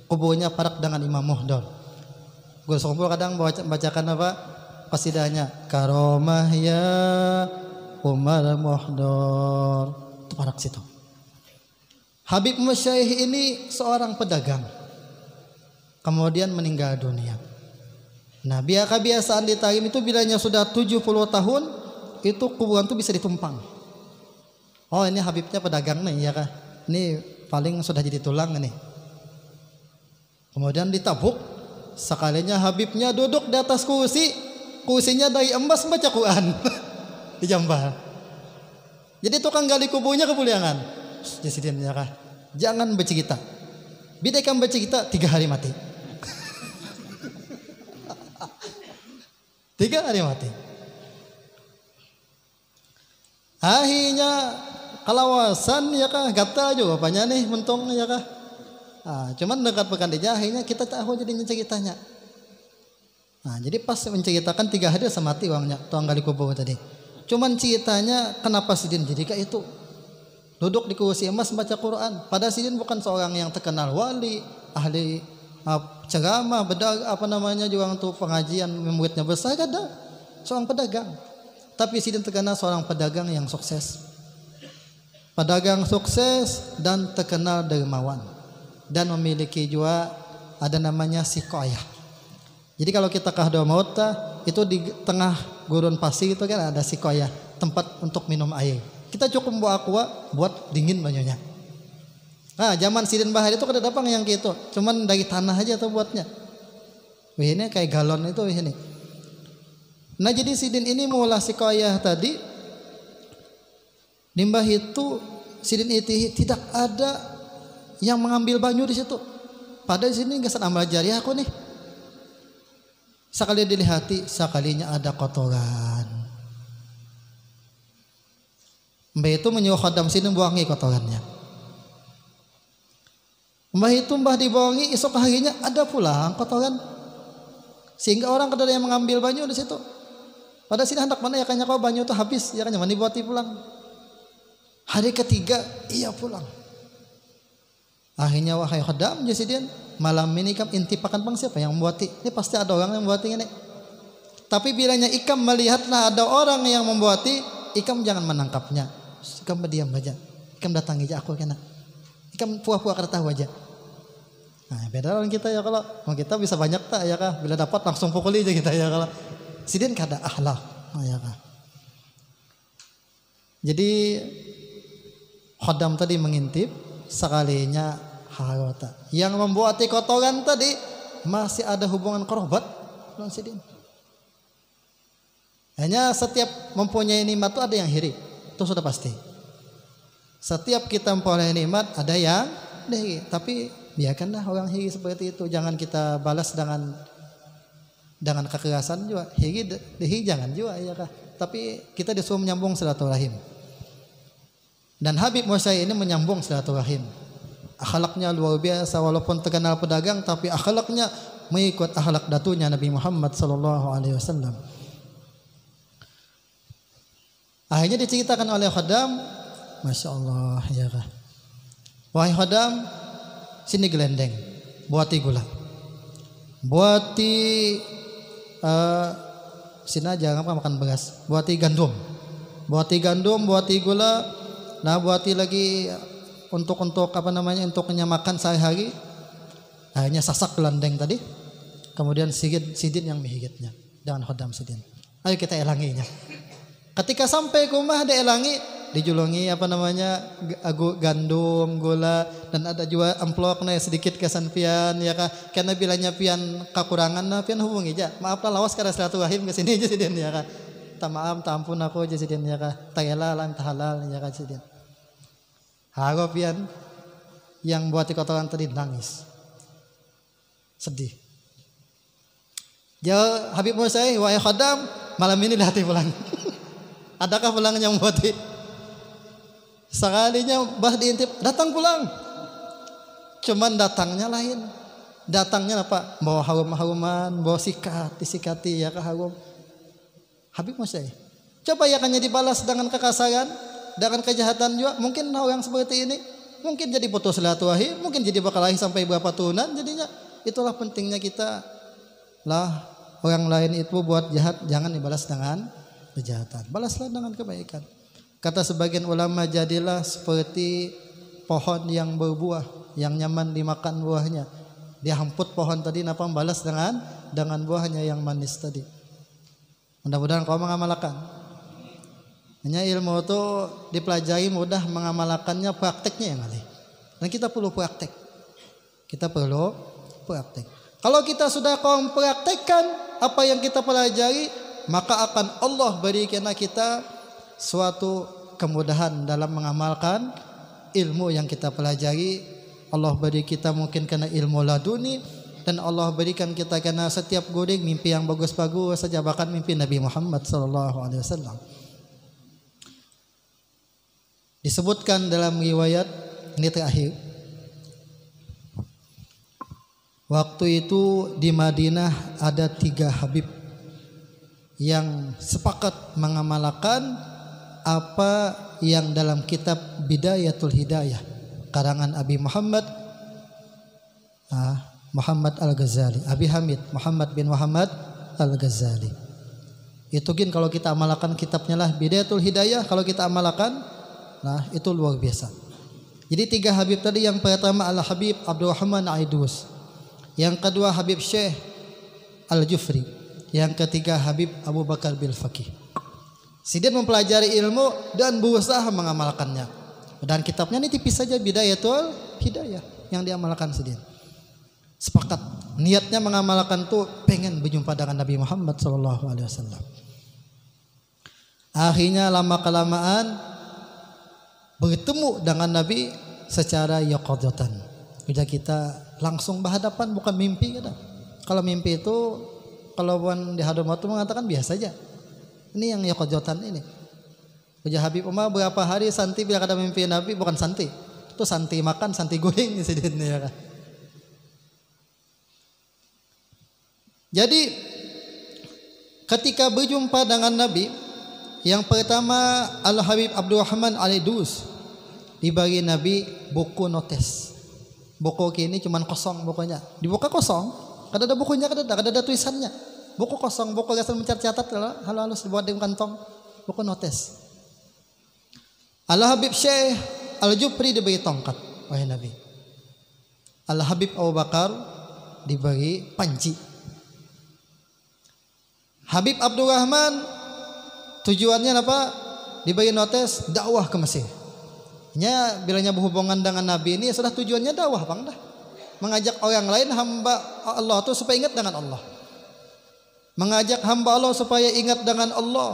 Kubunya parak dengan Imam Muhdar. Gue sekumpul kadang bacakan apa qasidahnya Karomah ya Umar Muhdar. Itu parak situ. Habib Musyayikh ini seorang pedagang. Kemudian meninggal dunia. Nah, kebiasaan di Tarim itu bilanya sudah 70 tahun, itu kuburan itu bisa ditumpang. Oh, ini Habibnya pedagang nih ya kah? Ini paling sudah jadi tulang nih. Kemudian ditabuk, sekalinya Habibnya duduk di atas kursi, kursinya dari emas baca Quran. Di Jambal. Jadi tukang gali kubunya kepuliangan. Jadi ya kah? Jangan bercerita. Bidakan bercerita 3 hari mati. 3 hari mati. Akhirnya kalawasan ya kah gatal juga apanya nih mentung ya kah. Cuman dekat pekan dia akhirnya kita tahu jadinya ceritanya. Jadi pas menceritakan 3 hari semati uangnya tuang gali kubur tadi. Cuman ceritanya kenapa Sidin jadi kayak itu. Duduk di kursi emas membaca Quran. Padahal Sidin bukan seorang yang terkenal wali, ahli ceramah, juga untuk pengajian muridnya besar ada. Seorang pedagang. Tapi Sidin terkenal seorang pedagang yang sukses. Pedagang sukses dan terkenal dermawan. Dan memiliki juga ada namanya sikoyah. Jadi kalau kita ke Hadramauta itu di tengah gurun pasir itu kan ada sikoyah, tempat untuk minum air. Kita cukup bawa aqua buat dingin banyaknya. Zaman Sidin Bahar itu kada dapat yang gitu. Cuman dari tanah aja tuh buatnya. Wih, ini kayak galon itu ini. Nah jadi Sidin ini mulai sikoyah tadi. Limbah itu Sidin itu tidak ada yang mengambil banyu di situ. Padahal di sini nggak amal jariah aku nih. Sekali dilihati, sekalinya ada kotoran. Mbah itu menyuruh khadam sini buangi kotorannya. Mbah itu dibuangi, esok harinya ada pulang kotoran. Sehingga orang kada ada yang mengambil banyu di situ. Pada sini hendak mana ya kayaknya kau banyu itu habis, ya kan mandi buati pulang. Hari ketiga ia pulang. Akhirnya wahai khadam Jasidin, malam ini kam intipakan bang siapa yang membuati? Ini pasti ada orang yang membuati ini. Tapi bilanya ikam melihatlah ada orang yang membuati, ikam jangan menangkapnya. Ikam berdiam aja. Ikam datangi aja aku kena. Ikam puah-puah kada tahu aja. Nah, beda orang kita ya kalau kita bisa banyak tak ya kah? Bila dapat langsung pukuli aja kita ya kalau. Sidin kada akhlak. Ya kah? Jadi khadam tadi mengintip sekalinya harota. Yang membuat kotoran tadi masih ada hubungan kerabat dengan Sidin. Hanya setiap mempunyai nikmat itu ada yang iri. Itu sudah pasti. Setiap kita mempunyai nikmat ada yang iri. Tapi biarkanlah orang iri seperti itu. Jangan kita balas dengan kekerasan juga. Iri jangan juga ya kah. Tapi kita disuruh menyambung silaturahim. Dan Habib Musyayikh ini menyambung silaturahim. Akhlaknya luar biasa walaupun terkenal pedagang tapi akhlaknya mengikut akhlak datunya Nabi Muhammad sallallahu alaihi wasallam. Akhirnya diceritakan oleh khadam Masya Allah ya kah. Wahai khodam, sini gelendeng, buati gula, buati sini aja ngapa makan beras, buati gandum, buati gula, nah buati lagi untuk apa namanya untuk makan sehari-hari. Hanya sasak gelendeng tadi, kemudian sidin yang menghigitnya dengan khodam sidin. Ayo kita elanginya. Ketika sampai ke rumah ada elangi, dijulungi apa namanya gandum, gula, dan ada juga amplopnya sedikit kesan pian ya kah. Karena bilanya pian kekurangan, nah pian hubungi aja. Maaf lah lawas karena silaturahim ke sini aja sidin ya kah. Ta maaf, ta ampun aku aja sidin ya kah. Ta halal, ta halal ya kah sidin. Hago pian yang buat kotoran tadi nangis, sedih. Ya Habib Musa, wahai khodam, malam ini dah pulang. Adakah pulangnya yang buat sekalinya bah diintip datang pulang, cuman datangnya lain. Datangnya apa? Bawa harum-haruman, bawa disikati ya kah harum. Habib Musa, coba ya kanya dibalas dengan kekasaran, dengan kejahatan juga. Mungkin orang seperti ini mungkin jadi putus silaturahim, mungkin jadi berkelahi sampai berapa tahunan. Jadinya itulah pentingnya kita lah orang lain itu buat jahat jangan dibalas dengan kejahatan, balaslah dengan kebaikan. Kata sebagian ulama, jadilah seperti pohon yang berbuah, yang nyaman dimakan buahnya. Dia hamput pohon tadi, napa balas dengan buahnya yang manis tadi. Mudah-mudahan kau mengamalkan. Hanya ilmu itu dipelajari mudah, mengamalkannya prakteknya yang alih. Dan kita perlu praktek. Kalau kita sudah kau praktekkan apa yang kita pelajari, maka akan Allah berikan kita suatu kemudahan dalam mengamalkan ilmu yang kita pelajari. Allah beri kita mungkin karena ilmu laduni, dan Allah berikan kita karena setiap goding mimpi yang bagus-bagus saja, bahkan mimpi Nabi Muhammad SAW. Disebutkan dalam riwayat ini terakhir, waktu itu di Madinah ada 3 Habib yang sepakat mengamalkan apa yang dalam kitab Bidayatul Hidayah karangan Abi Muhammad Al-Ghazali, Abi Hamid Muhammad bin Muhammad Al-Ghazali. Itu kalau kita amalkan kitabnya lah Bidayatul Hidayah, kalau kita amalkan, nah itu luar biasa. Jadi 3 Habib tadi, yang pertama Al-Habib Abdurrahman Aidus, yang kedua Habib Syekh Al-Jufri, yang ketiga Habib Abu Bakar bin Faqih. Sidin mempelajari ilmu dan berusaha mengamalkannya. Dan kitabnya ini tipis saja, Bidayatul Hidayah, yang diamalkan Sidin. Sepakat niatnya mengamalkan tuh pengen berjumpa dengan Nabi Muhammad SAW. Akhirnya lama kelamaan bertemu dengan Nabi secara yaqadzatan. Udah kita langsung berhadapan, bukan mimpi kan? Kalau mimpi itu kalau bukan di Hadramaut itu mengatakan biasa aja. Ini yang yaqadzatan ini. Udah Habib Umar berapa hari santi bila ada mimpi Nabi, bukan santi. Itu santi makan, santi goreng ya kan. Jadi ketika berjumpa dengan Nabi, yang pertama Al-Habib Abdurrahman Al-Idus dibagi Nabi buku notes. Buku kini cuman kosong bukunya. Dibuka kosong, kada ada bukunya, kada ada tulisannya. Buku kosong, buku biasa mencatat halus dibuat di kantong, buku notes. Al-Habib Syekh Al-Jufri diberi tongkat oleh Nabi. Al-Habib Abu Bakar diberi panci. Habib Abdurrahman tujuannya apa? Diberi notes dakwah ke Mesir. Nya bilanya berhubungan dengan Nabi ini sudah tujuannya dakwah bang dah. Mengajak orang lain hamba Allah itu supaya ingat dengan Allah. Mengajak hamba Allah supaya ingat dengan Allah,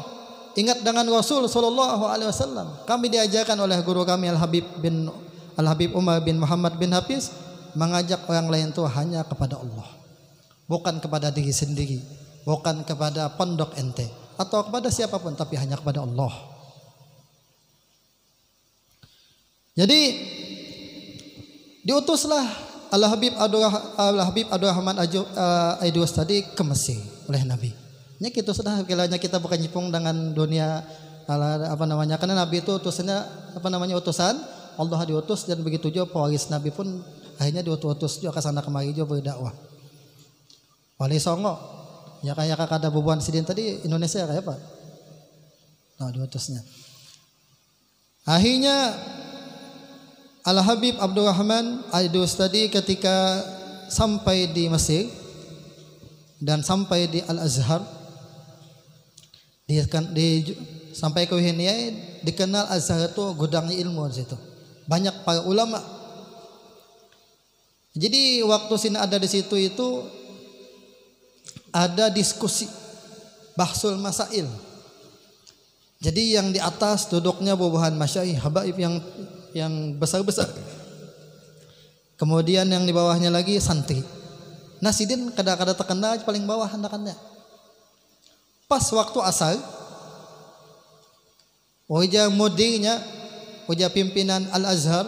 ingat dengan Rasul sallallahu alaihi wasallam. Kami diajarkan oleh guru kami Al-Habib Umar bin Muhammad bin Hafiz, mengajak orang lain itu hanya kepada Allah. Bukan kepada diri sendiri, bukan kepada pondok ente atau kepada siapapun, tapi hanya kepada Allah. Jadi diutuslah Al-Habib Abdurrahman Aidus tadi ke Mesir oleh Nabi. Nya kita sudah kiranya kita bukan nyipung dengan dunia apa namanya, karena Nabi itu utusannya apa namanya, utusan Allah diutus, dan begitu juga pewaris Nabi pun akhirnya diutus juga ke sana kemari juga berdakwah. Wali Songo ya kayak ada bubuan sidin tadi Indonesia kayak apa? Nah, diutusnya. Akhirnya Al Habib Abdurrahman Al-Idrus tadi ketika sampai di Mesir dan sampai di Al Azhar, sampai ke Wihnia, dikenal Azhar itu gudangnya ilmu di situ. Banyak para ulama. Jadi waktu sini ada di situ itu ada diskusi bahsul masail. Jadi yang di atas duduknya bubuhan masyaikh habaib yang besar-besar. Kemudian yang di bawahnya lagi santri. Nah, sidin kadang-kadang terkena paling bawah anakannya. Pas waktu asar, wajah mudirnya, wajah pimpinan Al-Azhar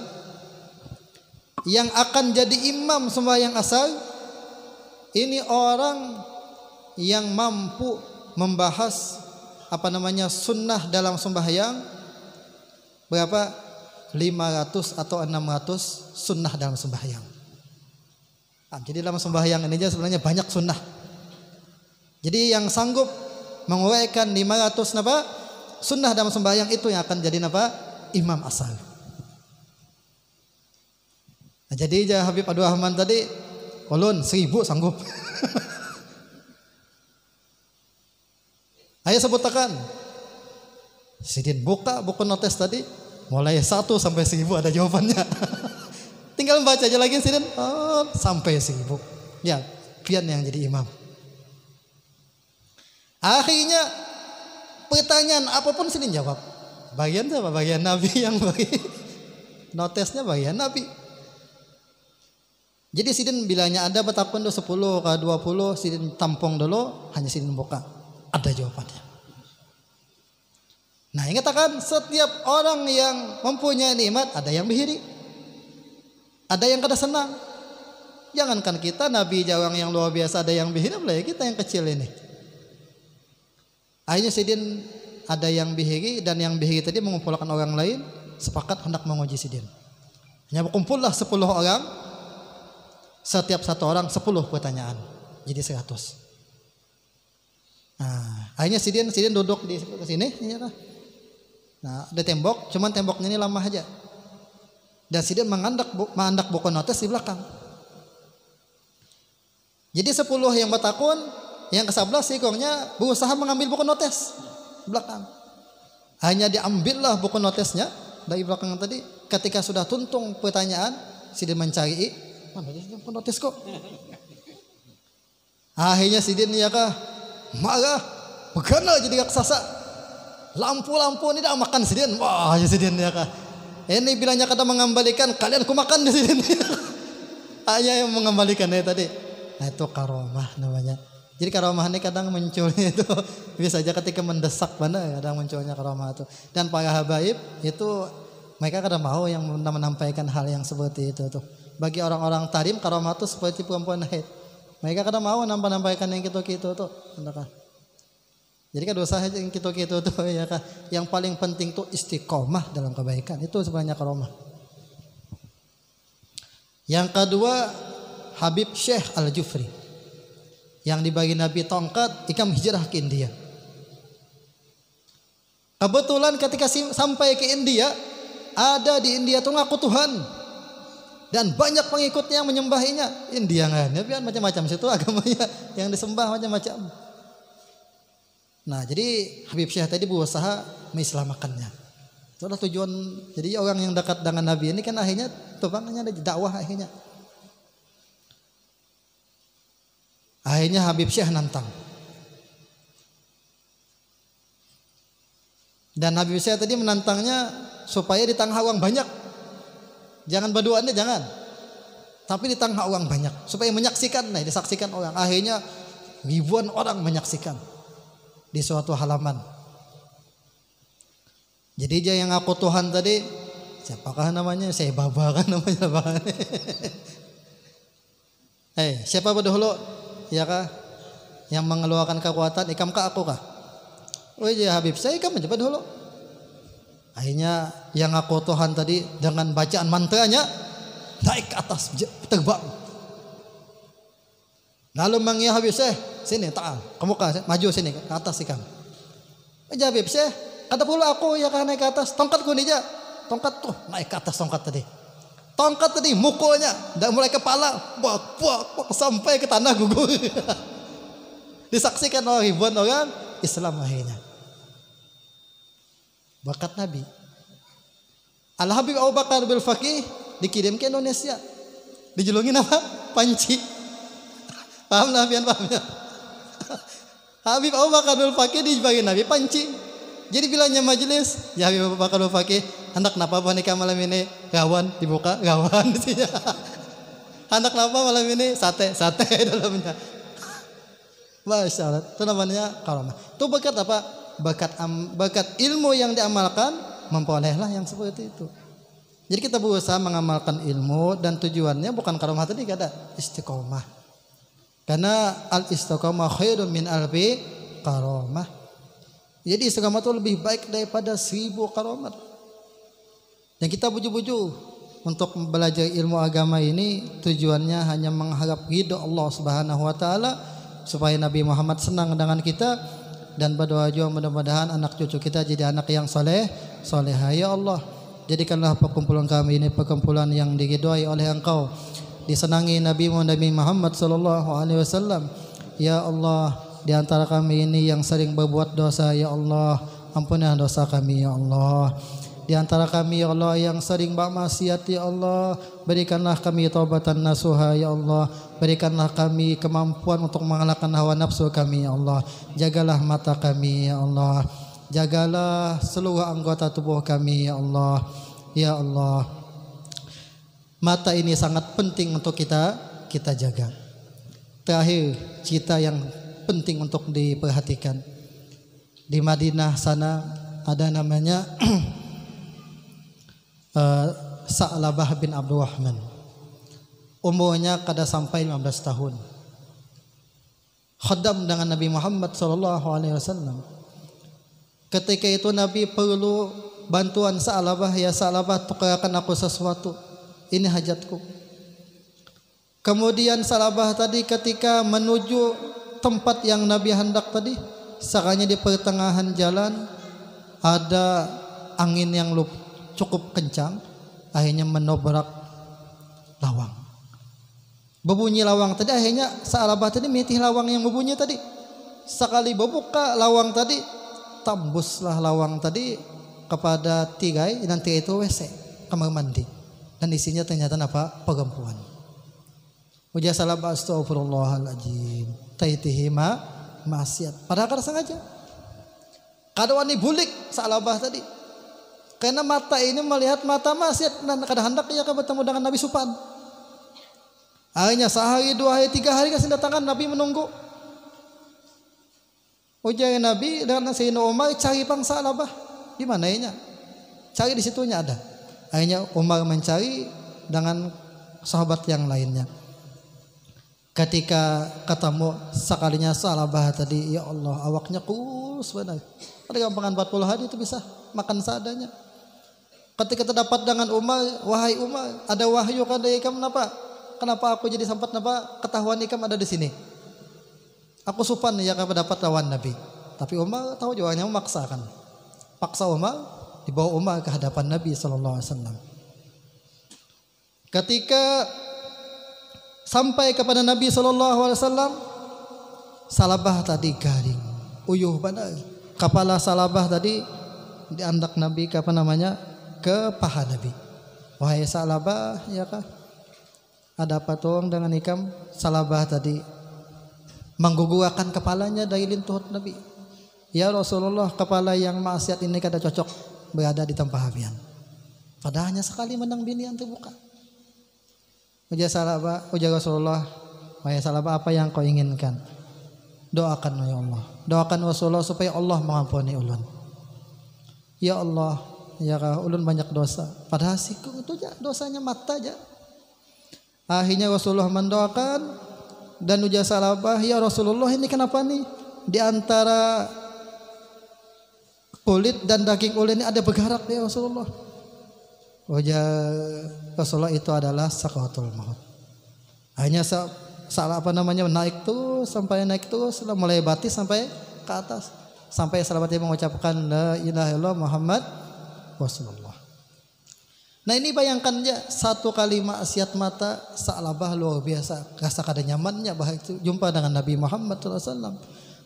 yang akan jadi imam sembahyang asar, ini orang yang mampu membahas apa namanya sunnah dalam sembahyang berapa? 500 atau 600 sunnah dalam sembahyang. Jadi dalam sembahyang ini aja sebenarnya banyak sunnah. Jadi yang sanggup menguraikan 500 napa sunnah dalam sembahyang itu yang akan jadi napa imam asal. Nah, jadi aja Habib Abdurrahman tadi ulun 1000 sanggup. Ayo sebutakan. Sidin buka buku notes tadi, mulai 1 sampai 1000 ada jawabannya. Tinggal baca aja lagi sidin, sampai 1000. Ya, pian yang jadi imam. Akhirnya pertanyaan apapun sidin jawab. Bagian apa? Bagian Nabi yang bagi notesnya bagian Nabi. Jadi sidin bilanya ada betapun 10 ke 20 sidin tampung dulu, hanya sidin buka. Ada jawabannya. Nah, ingat kan setiap orang yang mempunyai nikmat ada yang bihiri, ada yang kada senang. Jangankan kita Nabi jawang yang luar biasa ada yang bihiri, apalagi kita yang kecil ini. Akhirnya sidin ada yang bihiri, dan yang bihiri tadi mengumpulkan orang lain sepakat hendak menguji sidin. Hanya berkumpullah 10 orang, setiap satu orang 10 pertanyaan, jadi 100. Nah, akhirnya sidin duduk di sini, nah ada tembok, cuman temboknya ini lama aja. Dan sidin mengandak buku notes di belakang. Jadi 10 yang bertakun, yang ke-11 sikongnya berusaha mengambil buku notes belakang. Hanya diambillah buku notesnya dari belakang tadi. Ketika sudah tuntung pertanyaan, sidin mencari, mana dia buku notes kok? Akhirnya sidin ya kah marah, begana jadi raksasa. Lampu-lampu ini dah makan sidin. Wah, ya sidin ya kah. Ini bilangnya kata mengembalikan, kalian ku makan di sini. Hanya yang mengembalikan tadi. Nah, itu karomah namanya. Jadi karomah ini kadang munculnya itu bisa saja ketika mendesak mana kadang munculnya karomah itu. Dan para habaib itu mereka kadang mau yang menampaikan hal yang seperti itu tuh. Bagi orang-orang tarim karomah itu seperti perempuan haid. Mereka kadang mau nampaikan yang gitu-gitu tuh. Jadi kan dosa yang gitu-gitu tuh ya kah. Yang paling penting tuh istiqomah dalam kebaikan. Itu sebenarnya karomah. Yang kedua, Habib Syekh Al-Jufri. Yang dibagi Nabi tongkat, ikam hijrah ke India. Kebetulan ketika sampai ke India, ada di India tuh ngaku Tuhan. Dan banyak pengikutnya yang menyembahinya. India kan, ya macam-macam situ agamanya yang disembah macam-macam. Nah, jadi Habib Syekh tadi berusaha mengislamakannya. Itulah tujuan. Jadi orang yang dekat dengan Nabi ini kan akhirnya tujuannya ada dakwah akhirnya. Akhirnya Habib Syekh nantang. Dan Habib Syekh tadi menantangnya supaya di tengah orang banyak. Jangan berduaan, jangan. Tapi di tengah orang banyak supaya menyaksikan, disaksikan orang. Akhirnya ribuan orang menyaksikan di suatu halaman. Jadi dia yang ngaku Tuhan tadi, siapakah namanya? Saya Baba kan namanya. Siapa berdahulu? Ya kah? Yang mengeluarkan kekuatan, ikam kah aku kah? Oh iya Habib, saya ikam aja dulu. Akhirnya yang ngaku Tuhan tadi dengan bacaan mantranya naik ke atas terbang. Lalu manggil Habib Syekh, sini ta'al, kamu maju sini ke atas ikan. Aja Habib Syekh, kata pula aku ya kan naik ke atas, tongkatku nih aja. Tongkat tuh naik ke atas tongkat tadi. Tongkat tadi mukulnya dan mulai kepala buak sampai ke tanah gugur. Disaksikan oleh ribuan orang Islam akhirnya. Bakat Nabi. Al Habib Abu Bakar bil Faqih dikirim ke Indonesia. Dijulungin apa? Panci. Paham lah pian pahamnya. Habib Abu Bakar bil Faqih dibagi Nabi panci. Jadi bilangnya majelis, ya Habib Abu Bakar bil Faqih, hendak kenapa nikah malam ini? Gawan dibuka, gawan isinya. Hendak kenapa malam ini? Sate dalamnya. Masya Allah, itu namanya karamah. Itu bakat apa? Bakat ilmu yang diamalkan memperolehlah yang seperti itu. Jadi kita berusaha mengamalkan ilmu dan tujuannya bukan karamah tadi kata istiqomah. Karena al istiqomah khairun min alfi karamah. Jadi istiqomah itu lebih baik daripada 1000 karamah. Dan kita buju-buju untuk belajar ilmu agama ini tujuannya hanya mengharap ridha Allah Subhanahu wa taala, supaya Nabi Muhammad senang dengan kita, dan berdoa juga mudah-mudahan anak cucu kita jadi anak yang solehah. Ya Allah, jadikanlah perkumpulan kami ini perkumpulan yang diridhai oleh Engkau, disenangi Nabi Muhammad sallallahu alaihi wasallam. Ya Allah, di antara kami ini yang sering berbuat dosa, ya Allah ampunilah dosa kami ya Allah. Di antara kami ya Allah yang sering bermaksiat ya Allah, berikanlah kami taubatan nasuha ya Allah. Berikanlah kami kemampuan untuk mengalahkan hawa nafsu kami ya Allah. Jagalah mata kami ya Allah. Jagalah seluruh anggota tubuh kami ya Allah. Ya Allah, mata ini sangat penting untuk kita jaga. Terakhir, cita yang penting untuk diperhatikan. Di Madinah sana ada namanya Sa'labah bin Abdurrahman. Umurnya kada sampai 15 tahun. Khaddam dengan Nabi Muhammad sallallahu alaihi wasallam. Ketika itu Nabi perlu bantuan Sa'labah, ya Sa'labah tukarkan aku sesuatu. Ini hajatku. Kemudian Sa'labah tadi ketika menuju tempat yang Nabi hendak tadi, sekiranya di pertengahan jalan ada angin yang cukup kencang, akhirnya menobrak lawang. Berbunyi lawang tadi, akhirnya Sa'labah tadi mitih lawang yang berbunyi tadi. Sekali berbuka lawang tadi, tembuslah lawang tadi kepada tirai, dan tirai itu WC, kamar mandi, dan isinya ternyata apa? Perempuan. Ujar Sa'labah, astagfirullahaladzim, taitihi maksiat. Padahal kada sengaja. Kada wani bulik Sa'labah tadi. Karena mata ini melihat mata maksiat, dan kada hendak ia bertemu dengan Nabi Supan. Akhirnya sehari, 2 hari, 3 hari kasih datangan Nabi menunggu. Ujar Nabi dengan Sayyidina Umar, cari pang Sa'labah. Di mana nya? Cari di situnya ada. Akhirnya Umar mencari dengan sahabat yang lainnya. Ketika ketemu sekalinya Sa'labah tadi, ya Allah, awaknya kurus benar. Pada gampangan 40 hari itu bisa makan seadanya. Ketika terdapat dengan Umar, wahai Umar, ada wahyu kada ikam kenapa aku jadi sempat ketahuan ikam ada di sini. Aku Supan ya dapat lawan Nabi. Tapi Umar tahu jawabannya, memaksakan. Paksa Umar, dibawa Umar ke hadapan Nabi sallallahu alaihi wasallam. Ketika sampai kepada Nabi sallallahu alaihi wasallam, Sa'labah tadi garing, uyuh benar. Kepala Sa'labah tadi diandak Nabi ke ke paha Nabi. Wahai Sa'labah, ya kah? Ada apa tolong dengan ikam? Sa'labah tadi menggugurkan kepalanya dari lintuh Nabi. Ya Rasulullah, kepala yang maksiat ini kada cocok berada di tempat habian. Padahal hanya sekali menang binian terbuka. Ujar Sa'labah, ujar Rasulullah, wahai Sa'labah, apa yang kau inginkan? Doakan ya Allah. Doakan Rasulullah supaya Allah mengampuni ulun. Ya Allah, ya ulun banyak dosa. Padahal sikung itu aja dosanya mata aja. Akhirnya Rasulullah mendoakan, dan ujar Sa'labah, ya Rasulullah, ini kenapa nih? Di antara kulit dan daging ulin ini ada bergerak ya Rasulullah. Wajah Rasulullah itu adalah sakaratul maut. Hanya salah naik tuh sampai naik tuh mulai batis sampai ke atas sampai sahabat mengucapkan la ilaha illallah Muhammad Rasulullah. Nah ini bayangkan ya satu kali maksiat mata salabah luar biasa. Rasa kada nyamannya bahaya jumpa dengan Nabi Muhammad SAW.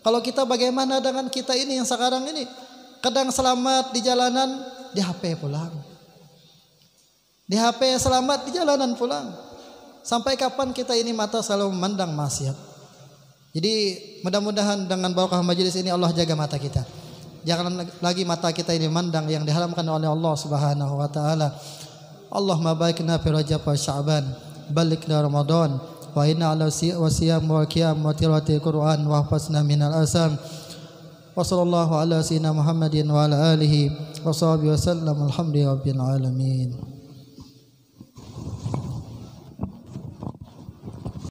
Kalau kita bagaimana dengan kita ini yang sekarang ini kadang selamat di jalanan di HP pulang. Di HP selamat di jalanan pulang. Sampai kapan kita ini mata selalu memandang maksiat. Jadi mudah-mudahan dengan barokah majelis ini Allah jaga mata kita. Jangan lagi mata kita ini memandang yang diharamkan oleh Allah Subhanahu wa taala. Allahumma baikna fi Rajab wa Sya'ban, balikna Ramadan, wa inna ala wasiyam wa qiyam wa tilawati Qur'an wa hafazna minal asam. Wa sallallahu ala sayyidina Muhammadin wa ala alihi wa sahbihi wa sallam. Alhamdulillahi rabbil alamin.